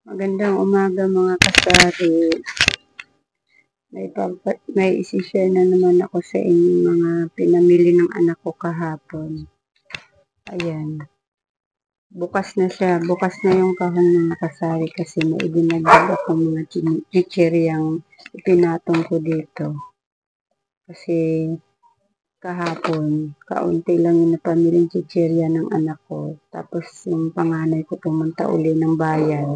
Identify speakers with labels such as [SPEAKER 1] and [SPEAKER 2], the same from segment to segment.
[SPEAKER 1] Magandang umaga mga kasari. May isi-share na naman ako sa inyong mga pinamili ng anak ko kahapon. Ayan. Bukas na siya. Bukas na yung kahon mga kasari kasi may idinagdag ako mga chichiryang ipinatong ko dito. Kasi kahapon, kaunti lang yung napamiling chichirya ng anak ko. Tapos yung panganay ko pumunta uli ng bayan.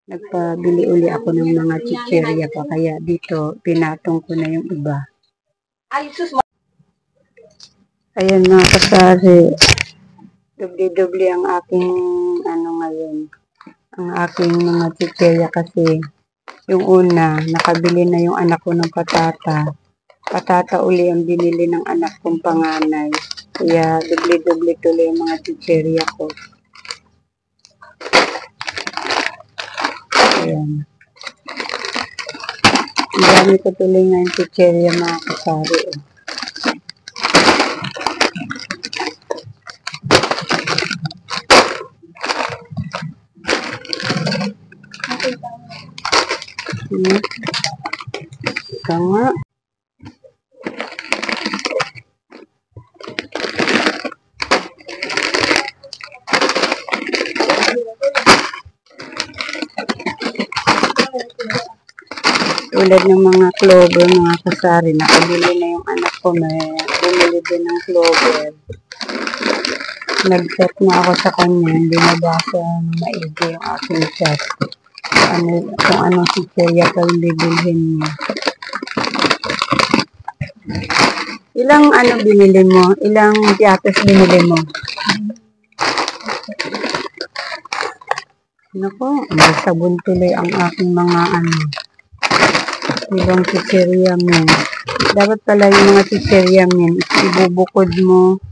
[SPEAKER 1] Nagpabili uli ako ng mga chichirya pa, kaya dito pinatong ko na yung iba. Ayan mga kasari, dubli-dubli ang aking ngayon, ang aking mga chichirya kasi yung una, nakabili na yung anak ko ng patata uli ang binili ng anak kong panganay, kaya dubli-dubli tuloy yung mga chichirya ko. Ayan. Ang dami ko tuloy nga yung chichirya mga kasari. Ika nga. Tulad ng mga clover mga kasari, nakabili na yung anak ko, may bumili din ng clover. Nag-chat na ako sa kanya, hindi nabasa ng maigi yung aking chat. Kung anong chichirya pa yung bibilhin niya. Ilang binili mo? Ilang piatos binili mo? Naku, may sabon tuloy ang aking mga ibang chichirya men. Dapat pala yung mga chichirya men, ibubukod mo.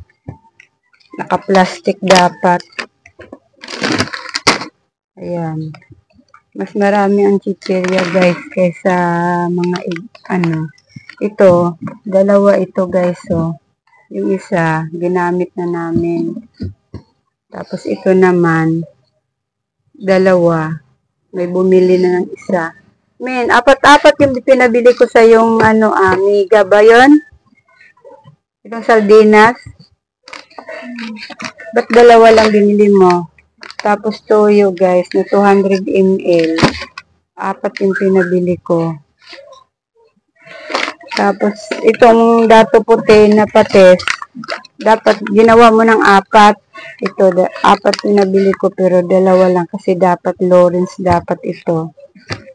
[SPEAKER 1] Naka-plastic dapat. Ayan. Mas marami ang chichirya guys kaysa mga Ito, dalawa ito guys oh. Yung isa, ginamit na namin. Tapos ito naman, dalawa. May bumili na ng isa. Men, apat-apat yung pinabili ko sa yung Miga ba yun? Itong sardinas. Ba't dalawa lang binili mo? Tapos toyo guys, na 200 ml. Apat yung pinabili ko. Tapos itong dato puti na pates, dapat ginawa mo ng apat. Ito, apat pinabili ko pero dalawa lang kasi dapat Lawrence dapat ito.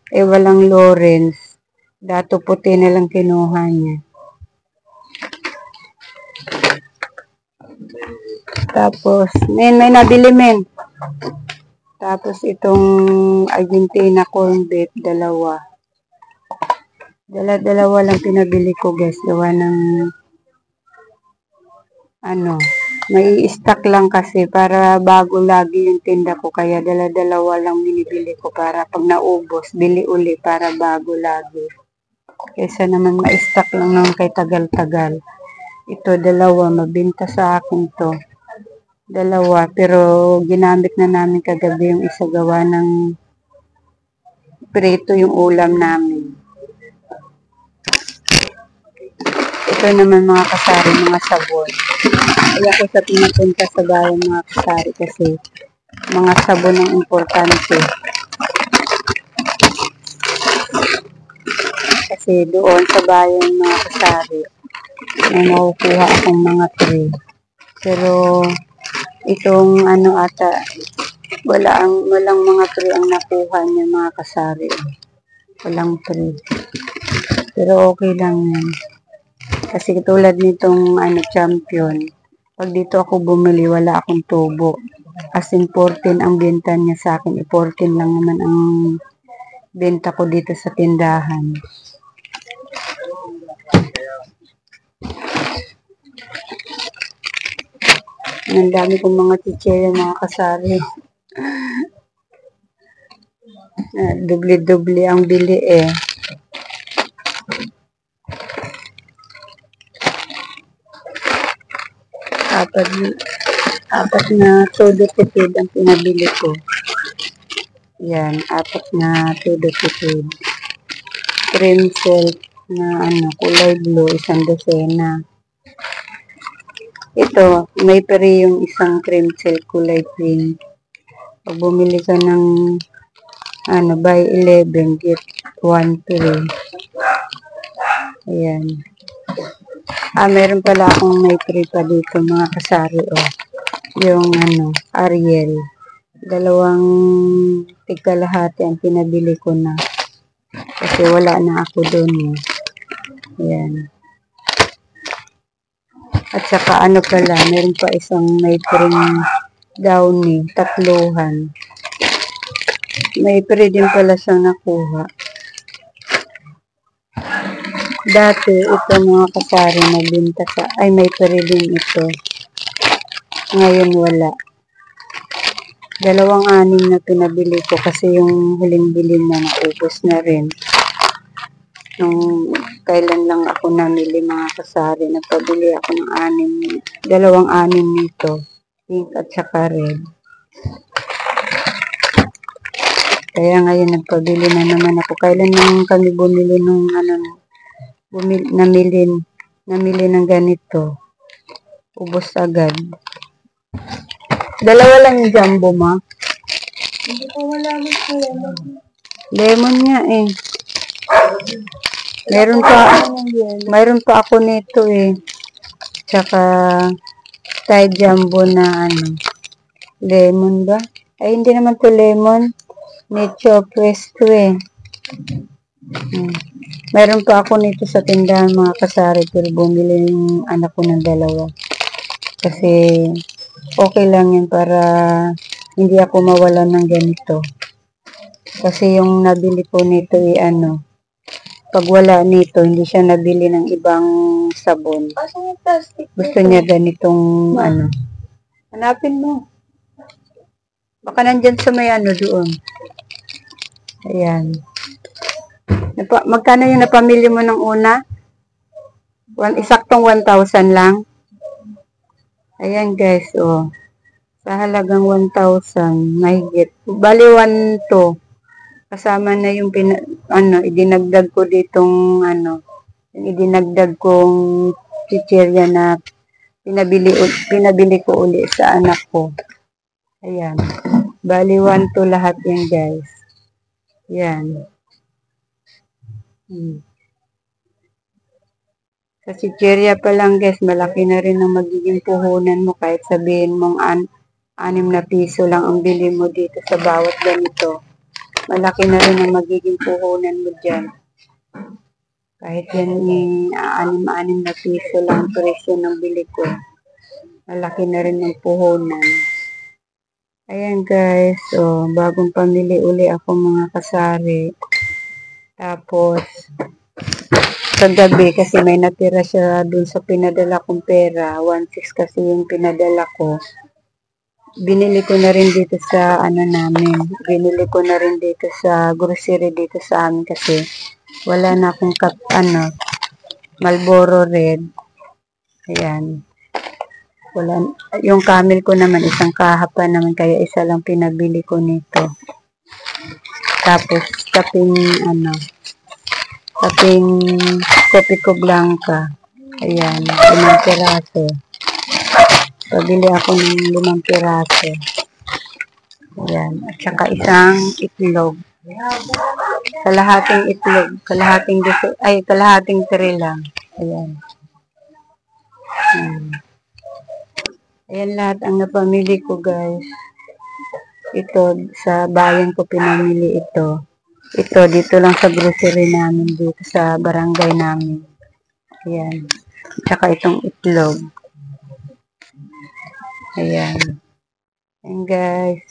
[SPEAKER 1] Eh walang Lawrence. Dato puti na lang kinuha niya. Tapos, may nabili men. Tapos itong Argentina corn beef, dalawa. Dalawa lang pinabili ko guys. Gawa ng may stock lang kasi para bago lagi yung tinda ko. Kaya dalawa lang binibili ko para pag naubos, bili uli para bago lagi. Kaysa naman ma-stock lang naman kay tagal-tagal. Ito, dalawa. Mabinta sa akin to. Dalawa. Pero ginamit na namin kagabi yung isa, gawa ng prito yung ulam namin. Ito naman mga kasari, mga sabon. Kaya ko sa pinapunta sa bayan mga kasari kasi mga sabon ang importante. Kasi doon sa bayan mga kasari, may makukuha akong mga tray. Pero itong walang mga tray ang nakuha niya mga kasari. Walang tray. Pero okay lang yan. Kasi tulad nitong champion, pag dito ako bumili, wala akong tubo. As in 14 ang benta niya sa akin. 14 lang naman ang benta ko dito sa tindahan. Ang dami kong mga chichirya mga kasari. Dubli-dubli ang bili eh. Apat na soda tipid ang pinabili ko. Yan, 4 na tudot-tutod. Cream silk na kulay blue, 1 dosena. Ito, may peri yung isang cream silk kulay pink. Pag bumili ka ng buy 11, get 1 free. Ayan. Meron pala akong may free pa dito mga kasari, yung Ariel. 2 tigkalahati ang pinabili ko na. Kasi wala na ako doon. Ayan. At saka pala, meron pa isang may free downy, 3. May free din pala siyang nakuha. Dati, ito mga kasari nagbinta sa, may free din ito. Ngayon wala. 2 na pinabili ko kasi yung huling bilin na naubos na rin. Nung kailan lang ako namili mga kasari, nagpabili ako ng 2 nito, pink at saka red. Kaya ngayon nagpabili na naman ako. Kailan lang kami bumili nung namili ng ganito. Ubos agad. 2 lang yung jumbo, ma. Hindi ko wala gusto lemon. Lemon nga eh. Mayroon pa ako nito eh. Tsaka Thai jumbo na lemon ba? Ay, hindi naman to lemon. Nature Press to eh. Mayroon pa ako nito sa tindahan mga kasari, pero bumili yung anak ko ng 2. Kasi okay lang yun para hindi ako mawalan ng ganito. Kasi yung nabili ko nito pag wala nito, hindi siya nabili ng ibang sabon. Gusto niya ganitong Hanapin mo. Baka nandyan sa may doon. Ayan. Magkano yung napamili mo ng una? Isaktong 1,000 lang. Ayan guys, sa halagang 1,000, mahigit. Bali 1,2. Kasama na yung idinagdag ko ditong idinagdag kong chichirya na pinabili ko uli sa anak ko. Ayan. Bali 1,2 lahat yan guys. Yan. Sa chichirya pa lang guys, malaki na rin ang magiging puhunan mo kahit sabihin mong 6 na piso lang ang bili mo dito sa bawat ganito. Malaki na rin ang magiging puhunan mo dyan. Kahit yan 6 na piso lang presyo ng bili ko. Malaki na rin ang puhunan. Ayan guys, bagong pamili uli ako mga kasari. Tapos, kagabi kasi may natira siya dun sa pinadala kong pera. 1,600 kasi yung pinadala ko. Binili ko na rin dito sa namin. Binili ko na rin dito sa grocery dito sa amin kasi wala na akong Marlboro Red. Ayan. Yung camel ko naman, isang kahapa naman, kaya isa lang pinabili ko nito. Tapos, kaping kopi ko blanca. Ayan, 5 piraso. Pabili ako ng 5 piraso. Ayan, at saka isang itlog. Kalahating itlog, kalahating tray lang. Ayan. Ayan lahat ang napamili ko guys. Ito, sa bayan ko pinamili ito. Ito, dito lang sa grocery namin, dito sa barangay namin. Ayan. Tsaka itong itlog. Ayan. Ayan guys.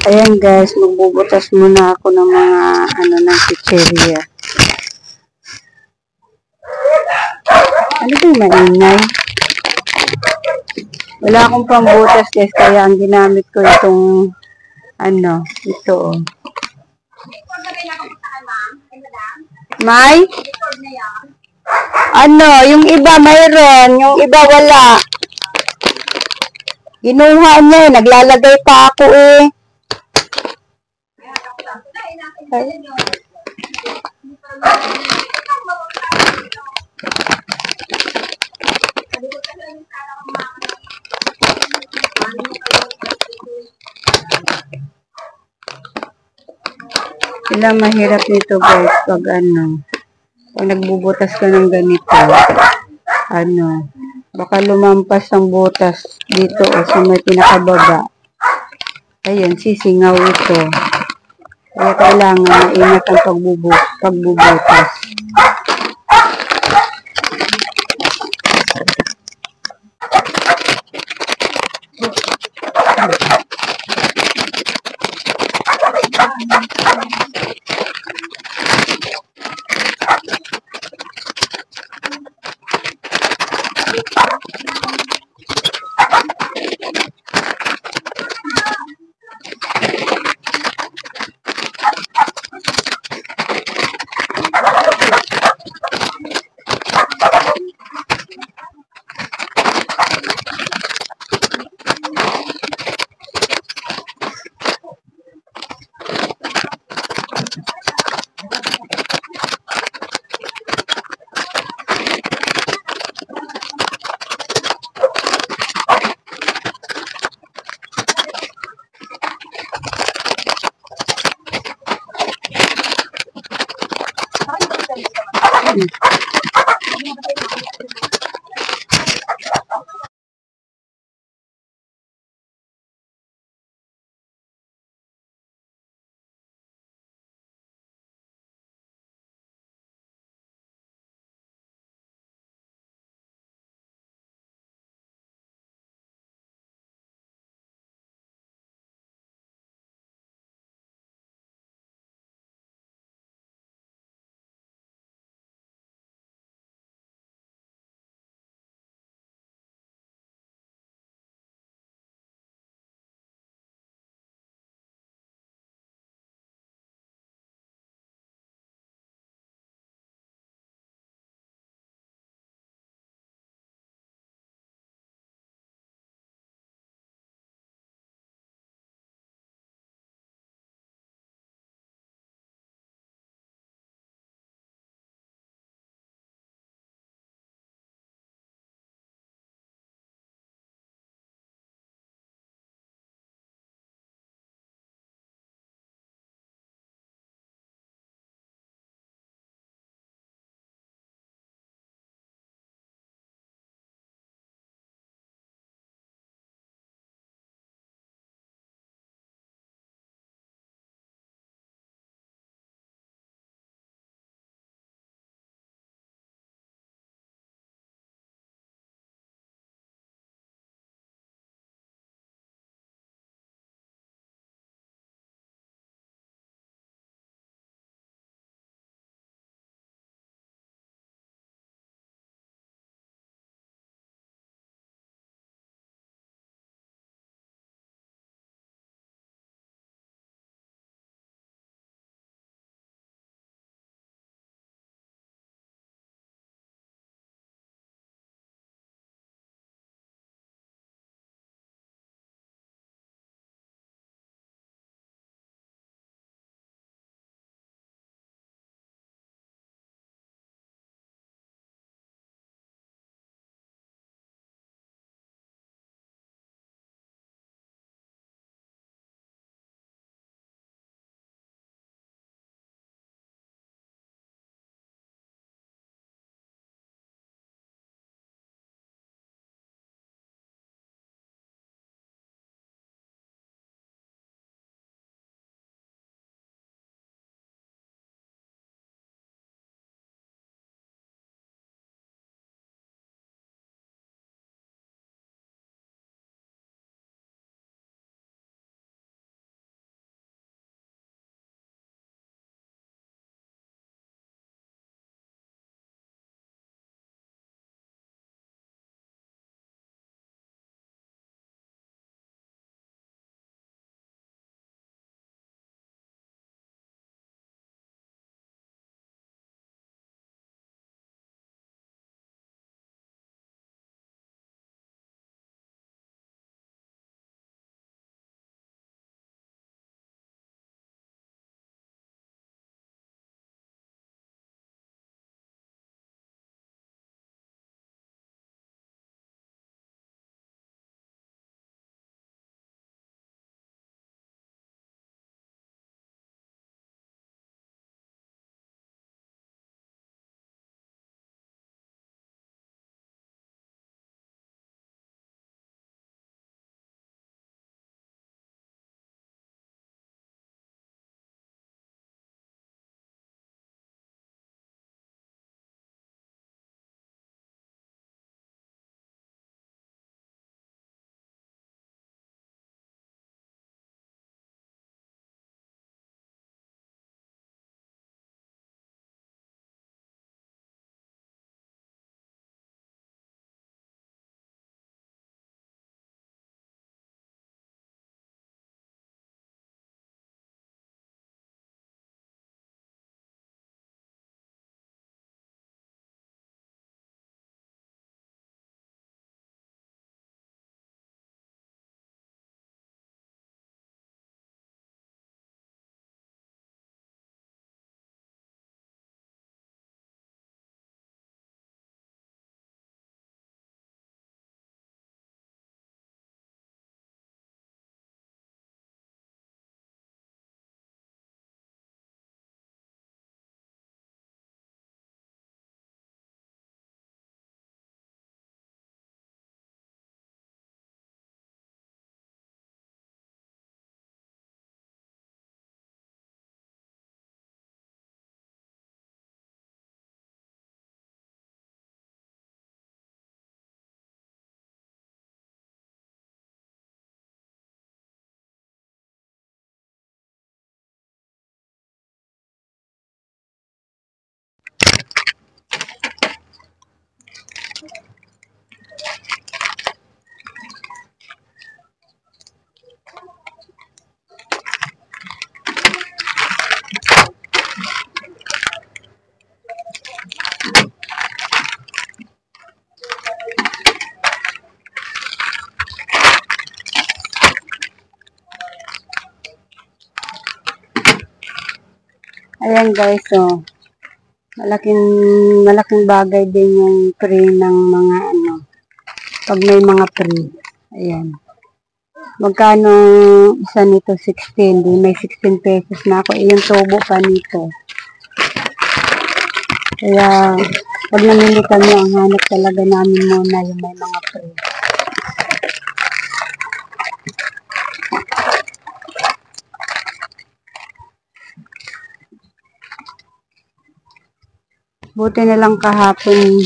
[SPEAKER 1] Ayan guys, magbubutas muna ako ng mga ng chichirya. Ano ba yung maingay? Wala akong pambutas guys, kaya ang ginamit ko itong ito May? Yung iba mayroon, yung iba wala. Ginuha niya eh. Naglalagay pa ako eh. Ay. Sila mahirap nito guys pag pag nagbubutas ka ng ganito, baka lumampas ang butas dito o sa may pinakababa. Ayan, sisingaw ito. Kaya kailangan maingat ang pagbubutas. Ayan guys, so, malaking bagay din yung free ng mga pag may mga free. Ayan. Magkano isa nito? 16. Di may 16 pesos na ako. Yung tubo pa nito. Kaya, pag namili kami, ang hanap talaga namin muna yung may mga free. Buti na lang kahapon,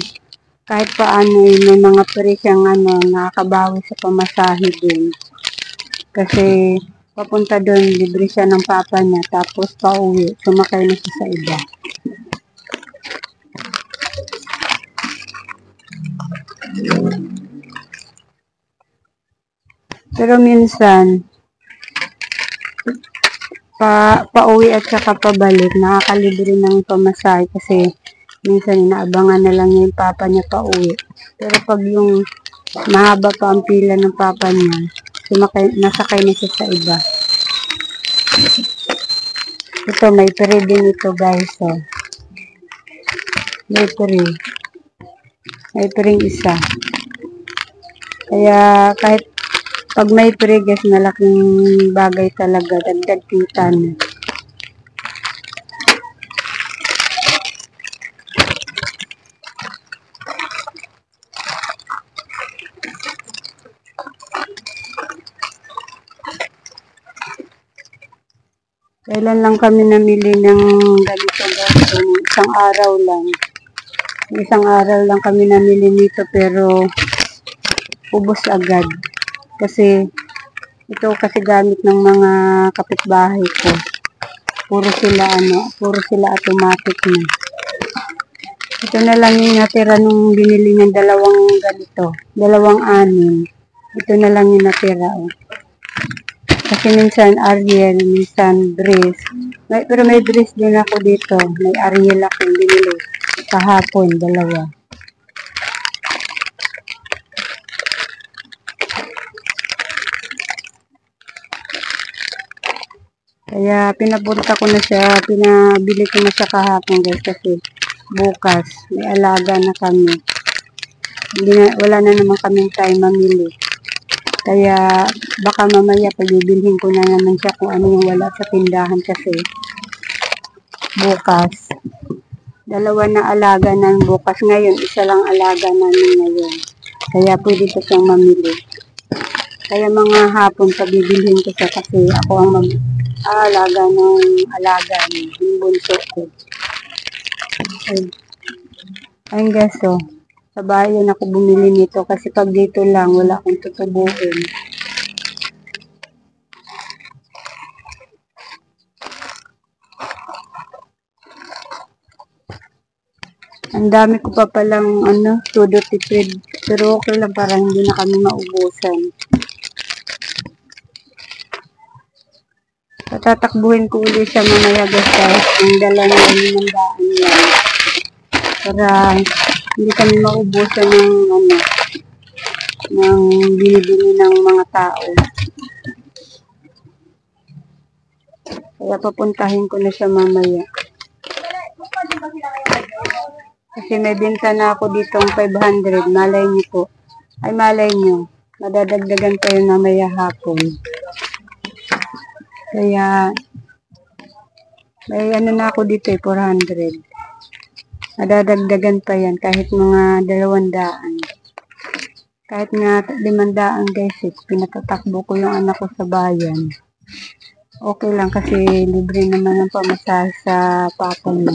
[SPEAKER 1] kahit paano may mga free siyang nakakabawi sa pamasahe din. Kasi, papunta doon, libre siya ng papa niya, tapos pauwi, sumakay na siya sa iba. Pero minsan, pauwi at saka pabalik, nakakalibre ng pamasahe kasi minsan inaabangan na lang yung papa niya pauwi. Pero pag yung mahaba pa ang pila ng papa niya, nasakay na siya sa iba. Ito, may free din ito guys. So. May free. May free isa. Kaya kahit pag may free guys, malaking bagay talaga. Dagdag kita na. Kailan lang kami namili ng ganito guys. Isang araw lang. Isang araw lang kami namili nito pero ubos agad. Kasi ito kasi gamit ng mga kapitbahay ko. Puro sila automatic na. Ito na lang yung natira nung binili ng dalawang ganito. Dalawang anin. Ito na lang yung natira. Oh. Kasi minsan Ariel, minsan Breeze. Pero may Breeze din ako dito. May Ariel akong binili. Kahapon, dalawa. Kaya pinapunta ko na siya, pinabili ko na siya kahapon guys kasi bukas may alaga na kami. Wala na naman kaming time mamili. Kaya baka mamaya pagbibilhin ko na naman siya kung ano yung wala sa tindahan kasi bukas. Dalawa na alaga na bukas ngayon, isa lang alaga namin ngayon. Kaya pwede ko siyang mamili. Kaya mga hapon pagbibilhin ko siya kasi ako ang alaga ng alaga niya, yung bunso ko. Ayun guys, so, sa bayan ako bumili nito kasi pag dito lang, wala akong tutubuin. Ang dami ko pa palang todo tipid. Pero okay lang para hindi na kami maubusan. Tatakbuhin ko ulit siya mamaya guys kahit ang dala na ng daan yan. Para hindi kami maubusan ng binibili ng mga tao. Kaya papuntahin ko na siya mamaya. Kasi may benta na ako dito ng 500. Malay niyo po. Ay malay niyo. Madadagdagan pa yun mamaya hapon. Kaya may na ako dito 400. Madadagdagan pa yan kahit mga 200. Kahit nga 500 guys, pinatatakbo ko yung anak ko sa bayan. Okay lang kasi libre naman ang pamasahe sa papa niya.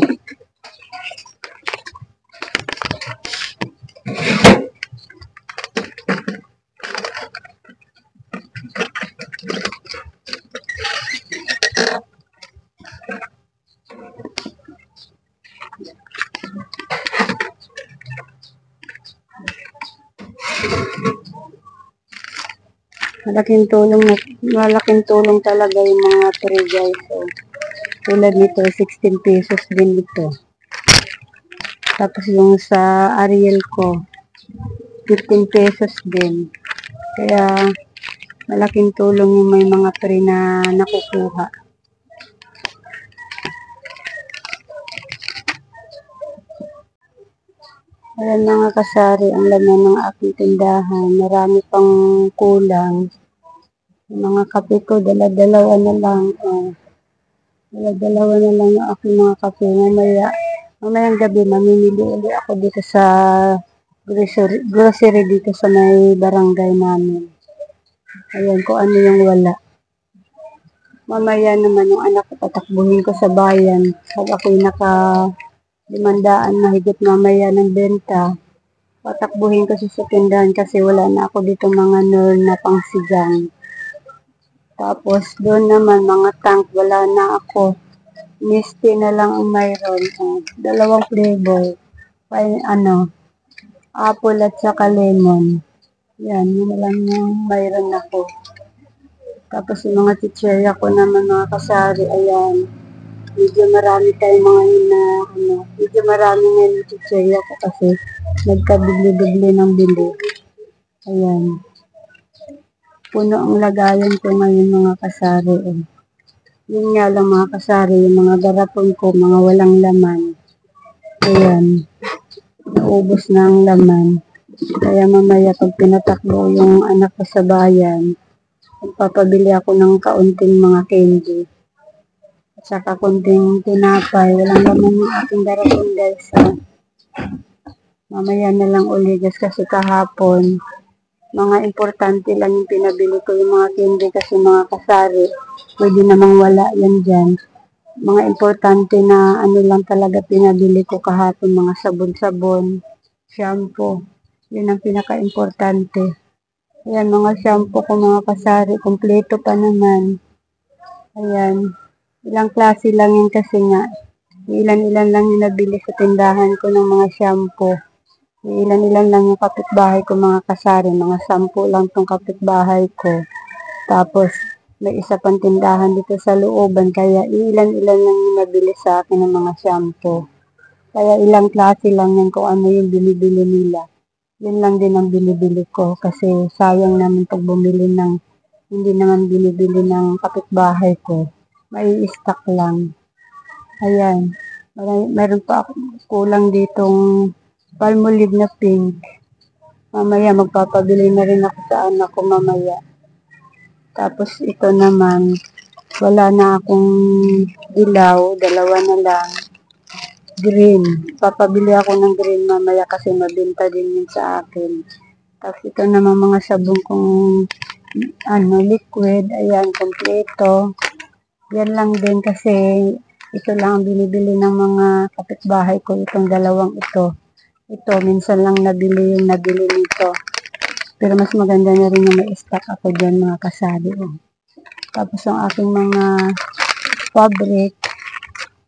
[SPEAKER 1] Malaking tulong talaga yung mga free guys. So, tulad nito, 16 pesos din ito. Tapos yung sa Ariel ko, 15 pesos din. Kaya, malaking tulong yung may mga free na nakukuha. Ayan mga kasari, ang laman ng aking tindahan. Marami pang kulang. Yung mga kape ko, dala-dalawa na lang. Dala-dalawa na lang yung aking mga kape. Mamayang gabi, mamimili ulit ako dito sa grocery dito sa may barangay namin. Ayan, kung ano yung wala. Mamaya naman yung anak ko, patakbuhin ko sa bayan. Pag ako'y naka 500 mahigit mamaya ng benta, patakbuhin ko sa tindahan kasi wala na ako dito mga nor na pangsigang. Tapos doon naman mga tank, wala na ako. Misty na lang ang mayroon. Dalawang flavor. Apple at saka lemon. Yan, yun na lang yung mayroon ako. Tapos yung mga chicherya ko naman mga kasari, ayan. Medyo marami tayong mga yun na, medyo marami ngayon yung chicherya ko kasi nagkabigli-bigli ng bili. Ayan. Puno ang lagayan ko ngayon mga kasari. Yun nga lang mga kasari, yung mga garapon ko, mga walang laman. Ayan. Naubos na ang laman. Kaya mamaya pag pinatakbo yung anak ko sa bayan, magpapabili ako ng kaunting mga candy. At saka kunting tinapay. Walang laman yung aking garapon guys. Mamaya na lang uligas kasi kahapon. Mga importante lang yung pinabili ko yung mga candy kasi mga kasari. Pwede namang wala yan dyan. Mga importante na ano lang talaga pinabili ko kahapon. Mga sabon-sabon, shampoo. Yun ang pinaka-importante. Ayan, mga shampoo ko mga kasari. Kompleto pa naman. Ayan. Ilang klase lang yan kasi nga. Ilan-ilan lang yung nabili sa tindahan ko ng mga shampoo. Ilan-ilan lang yung kapitbahay ko mga kasari. Mga 10 lang tong kapitbahay ko. Tapos, may isa pang tindahan dito sa looban. Kaya ilan-ilan lang yung nabili sa akin ng mga shampoo. Kaya ilang klase lang yan kung ano yung binibili nila. Yun lang din ang binibili ko. Kasi sayang naman pag bumili ng hindi naman binibili ng kapitbahay ko. May stock lang. Ayan. Meron pa ako kulang ditong Palmolive na pink. Mamaya magpapabili na rin ako sa anak ko mamaya. Tapos ito naman, wala na akong dilaw, dalawa na lang. Green. Papabili ako ng green mamaya kasi mabenta din yun sa akin. Tapos ito naman mga sabon kong liquid. Ayan, kompleto. Yan lang din kasi ito lang ang binibili ng mga kapitbahay ko. Itong dalawang ito. Ito, minsan lang nabili nito. Pero mas maganda na rin yung may stock ako dyan mga kasali. Tapos ang aking mga fabric,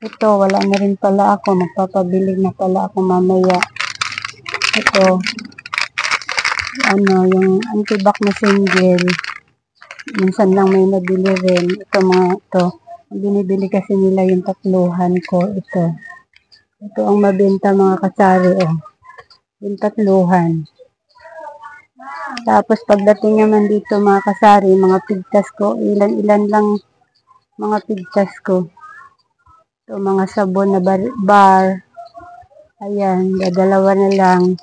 [SPEAKER 1] ito, wala na rin pala ako. Magpapabili na pala ako mamaya. Ito, yung antibac na single. Minsan lang may nabili rin. Ito mga ito. Binibili kasi nila yung tatluhan ko. Ito ang mabenta mga kasari. Yung tatluhan. Tapos pagdating naman dito mga kasari, mga pigtas ko, ilan-ilan lang mga pigtas ko. Ito mga sabon na bar. Ayan, dadalawa na lang.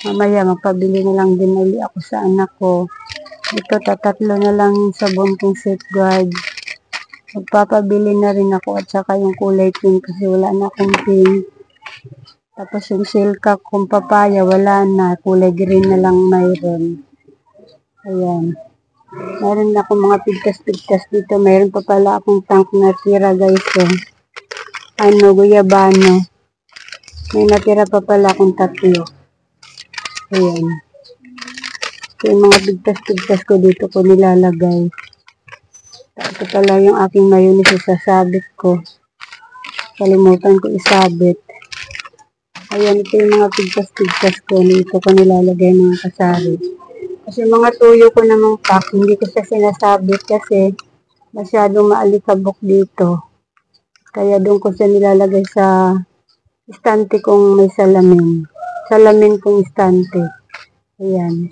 [SPEAKER 1] Mamaya magpabili na lang din ulit ako sa anak ko. Ito, tatlo na lang yung sabon kong safeguard. Magpapabili na rin ako at saka yung kulay pink kasi wala na akong pink. Tapos yung silka kung papaya, wala na. Kulay green na lang mayroon. Ayan. Meron na akong mga pigtas-pigtas dito. Meron pa pala akong tank na tira guys. Guyabano. May natira pa pala akong 3. Ayan. So, yung mga pigtas-pigtas ko dito ko nilalagay. Ito pala yung aking mayonnaise sasabit ko. Kalimutan ko isabit. Ayan, ito yung mga pigtas-pigtas ko. Dito ko nilalagay mga kasari. Kasi mga tuyo ko namang pack, hindi ko siya sinasabit kasi masyadong maalikabok dito. Kaya doon ko siya nilalagay sa istante kong may salamin. Salamin kong istante. Ayan.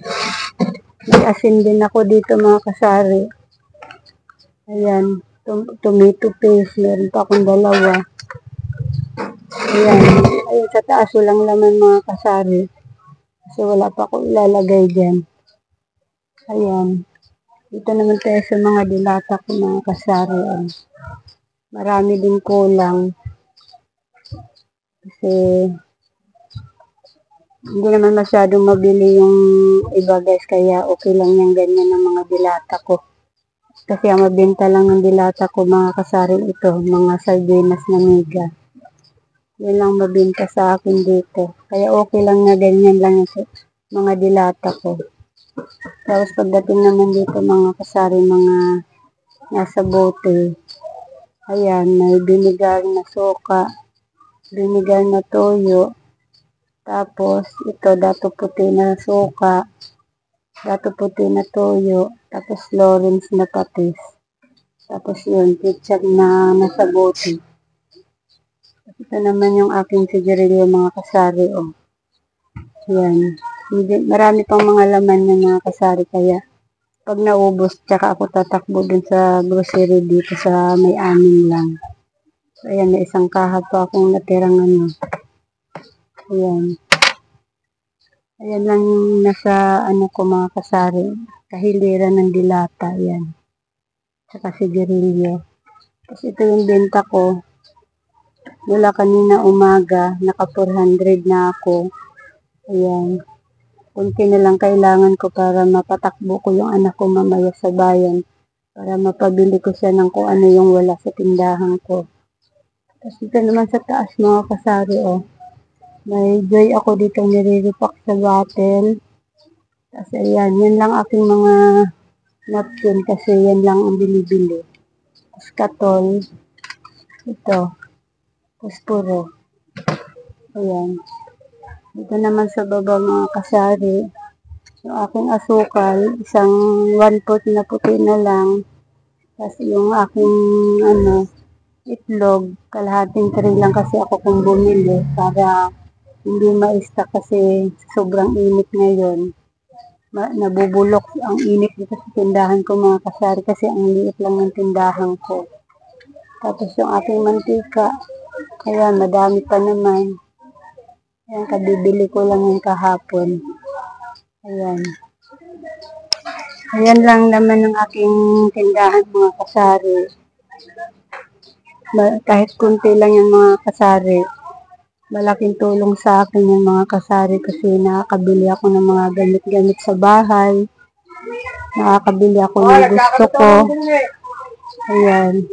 [SPEAKER 1] May asin din ako dito mga kasari. Ayan. Tomato paste. Meron pa akong 2. Ayan. Ayun, sa taas walang laman mga kasari. Kasi wala pa ako ilalagay dyan. Ayan. Dito naman tayo sa mga dilata ko mga kasari. Ayan. Marami din kulang. Kasi hindi naman masyadong mabili yung iba guys. Kaya okay lang yung ganyan ng mga dilata ko. Kasi ang mabenta lang ng dilata ko mga kasari ito. Mga sardinas na mega. Yan lang mabenta sa akin dito. Kaya okay lang na ganyan lang yung mga dilata ko. Tapos pagdating naman dito mga kasari, mga nasa bote. Ayan, may binigar na suka, binigar na toyo. Tapos ito, dato puti na suka, dato puti na toyo. Tapos Lawrence na patis. Tapos yun, ketchup na nasa bote. Ito naman yung aking sigarilyo mga kasari. Oh. Yan. Marami pang mga laman na mga kasari kaya pag naubos, tsaka ako tatakbo dun sa grocery dito sa may amin lang. So, ayan, may isang kahat pa akong natirang ano. Ayan. Ayan lang yung nasa ano ko mga kasari. Kahiliran ng dilata. Ayan. Tsaka sigarilyo. Tapos ito yung benta ko. Mula kanina umaga, naka 400 na ako. Ayan. Kunti na lang kailangan ko para mapatakbo ko yung anak ko mamaya sa bayan. Para mapabili ko siya ng kung ano yung wala sa tindahan ko. Tapos dito naman sa taas mga kasari, oh. May joy ako dito nire-repack sa bottle. Tapos ayan, yan lang aking mga napkin kasi yan lang ang binibili. Tapos katol. Ito. Puspuro. Ayan. Dito naman sa baba mga kasari. Yung aking asukal, isang 1/4 na puti na lang. Tapos yung aking itlog, kalahating tray lang kasi ako kung bumili para hindi ma-stack kasi sobrang init ngayon. Nabubulok ang init dito sa tindahan ko mga kasari kasi ang liit lang ng tindahan ko. Tapos yung aking mantika, kaya madami pa naman. Ayan, kabibili ko lang yung kahapon. Ayan. Ayan lang naman ang aking tindahan mga kasari. Kahit kunti lang yung mga kasari. Malaking tulong sa akin yung mga kasari kasi nakakabili ako ng mga gamit-gamit sa bahay. Nakakabili ako ng gusto ko. Ayan.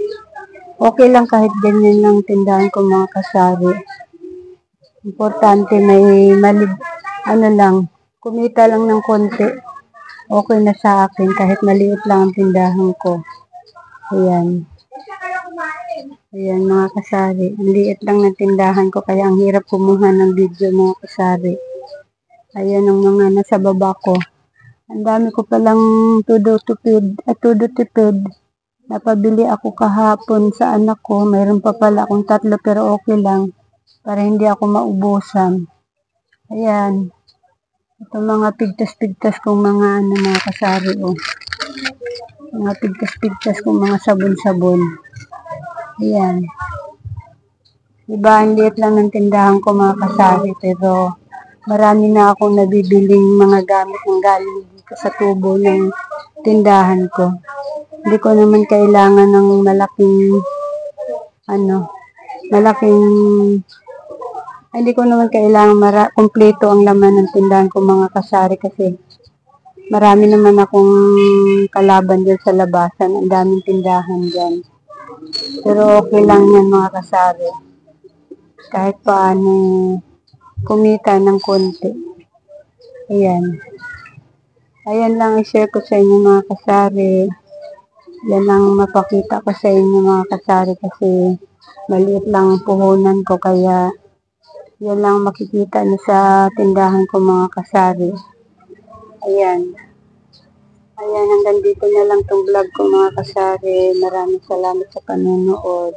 [SPEAKER 1] Okay lang kahit ganyan lang tindahan ko mga kasari. Importante may kumita lang ng konti. Okay na sa akin kahit maliit lang ang tindahan ko. Ayan. Ayan mga kasari. Ang liit lang ng tindahan ko kaya ang hirap kumuha ng video mga kasari. Ayan ang mga nasa baba ko. Ang dami ko palang todo tipid. Napabili ako kahapon sa anak ko. Mayroon pa pala akong 3 pero okay lang. Para hindi ako maubusan. Ayan. Ito mga pigtas-pigtas kong mga mga kasari. Oh. Mga pigtas-pigtas kong mga sabon-sabon. Ayan. Diba, ang liit lang ng tindahan ko mga kasari. Pero marami na akong nabibiling mga gamit ng galing dito sa tubo ng tindahan ko. Hindi ko naman kailangan ng hindi ko naman kailangan kumpleto ang laman ng tindahan ko mga kasari kasi marami naman akong kalaban dyan sa labasan. Ang daming tindahan dyan. Pero okay lang yan mga kasari. Kahit paano kumita ng konti. Ayan. Ayan lang i-share ko sa inyo mga kasari. Yan lang mapakita ko sa inyo mga kasari kasi maliit lang ang puhunan ko kaya yan lang makikita niyo sa tindahan ko mga kasari. Ayan. Ayan, hanggang dito na lang tong vlog ko mga kasari. Maraming salamat sa panonood.